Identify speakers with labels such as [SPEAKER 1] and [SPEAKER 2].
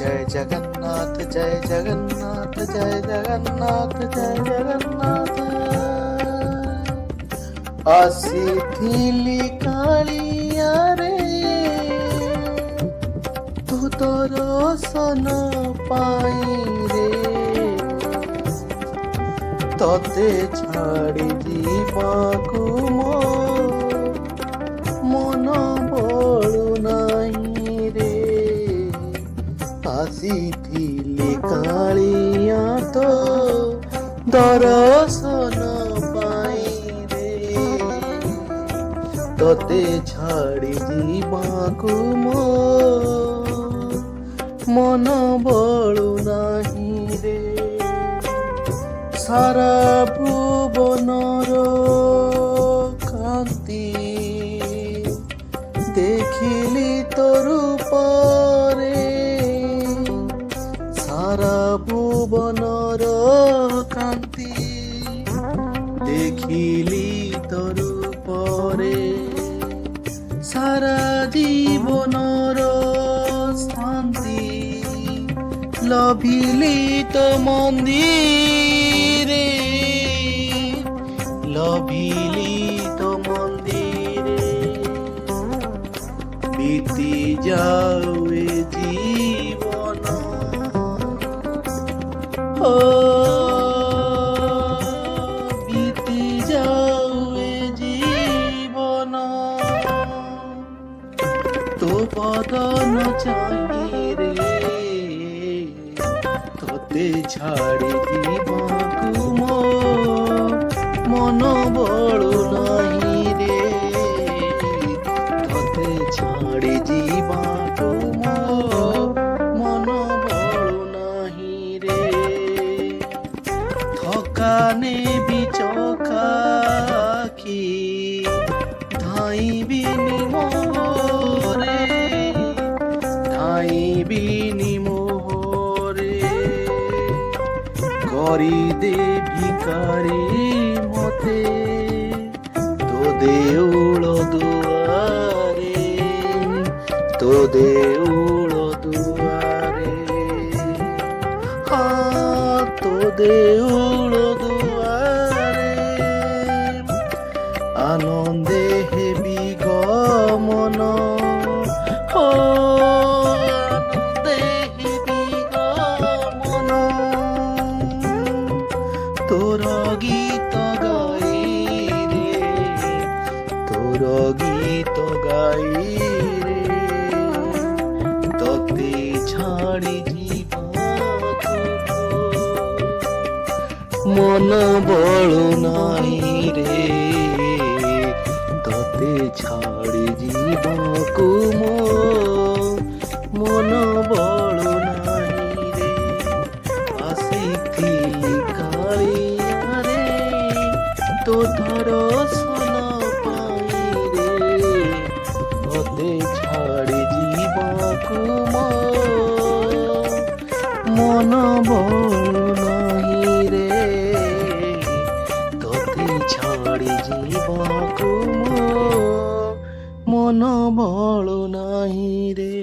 [SPEAKER 1] জয় জগন্নাথ জয় জগন্নাথ জয় জগন্নাথ জয় জগন্নাথ। ଆସିଥିଲି କାଳିଆରେ ତୁ ଦର୍ଶନ ପାଇଁ ରେ, ତତେ ଛାଡ଼ି ଯିବାକୁ ମୋ ମନ ବଳୁ ନାହିଁ ରେ। ଆସିଥିଲି କାଳିଆ ତୋ ଦର୍ଶନ ପାଇଁ ରେ, ତତେ ଛାଡ଼ି ଯିବାକୁ ମୋ ମନ ବଳୁ ନାହିଁ ରେ। ସାରା ଭୁବନର କାନ୍ତି ଦେଖିଲି ତୋ ରୂପରେ, ସାରା ଭୁବନର କାନ୍ତି ଦେଖିଲି ତୋ ରୂପରେ, ସାରା ଜୀବନର ଶାନ୍ତି ଲଭିଲି ତୋ ମନ୍ଦିରେ, ଲଭିଲି ତୋ ମନ୍ଦିରେ। ବିତି ଯାଉ ଏ ଜୀବନ ଓ ବିତି ଯାଉ ଏ ଜୀବନ, ତୋ ବଦନ ଚାହିଁ ରେ, ତତେ ଛାଡ଼ି ଯିବାକୁ ମୋ ମନ ବଳୁ ନାହିଁ ରେ, ତତେ ଛାଡ଼ି ଯିବାକୁ ମୋ ମନ ବଳୁ ନାହିଁ ରେ। ଥକାନେ ବି ଚକାଖି ଧାଇଁବିନି ମୋରେ, ଧାଇଁବିନି ମୋରେ, କରିଦେ ଭିକାରୀ ମତେ ତୋ ଦେଉଳ ଦୁଆରେ, ତୋ ଦେଉଳ ଦୁଆରେ, ହଁ ତୋ ଦେଉଳ ଦୁଆରେ। ଆନନ୍ଦେ ହେବି ଗମନ ହୋ, ଆନନ୍ଦେ ହେବି ଗମନ, ତୋର ଗୀତ ଗାଇ ରେ, ତୋର ଗୀତ ଗାଇ ରେ, ତତେ ଛାଡ଼ି ଯିବାକୁ ମନ ବଳୁ ନାହିଁ ରେ, ତତେ ଛାଡ଼ି ଯିବାକୁ ମୋ ମନ ବଳୁ ନାହିଁ ରେ। ଆସିଥିଲି କାଳିଆରେ ତୋ ଦର୍ଶନ ପାଇଁ ରେ, ତତେ ଛାଡ଼ି ଯିବାକୁ ମୋ ମନ ବଳୁ ନାହିଁ ରେ, ତତେ ଛାଡ଼ି ଯିବାକୁ ମୋ ମନ ବଳୁ ନାହିଁ ରେ।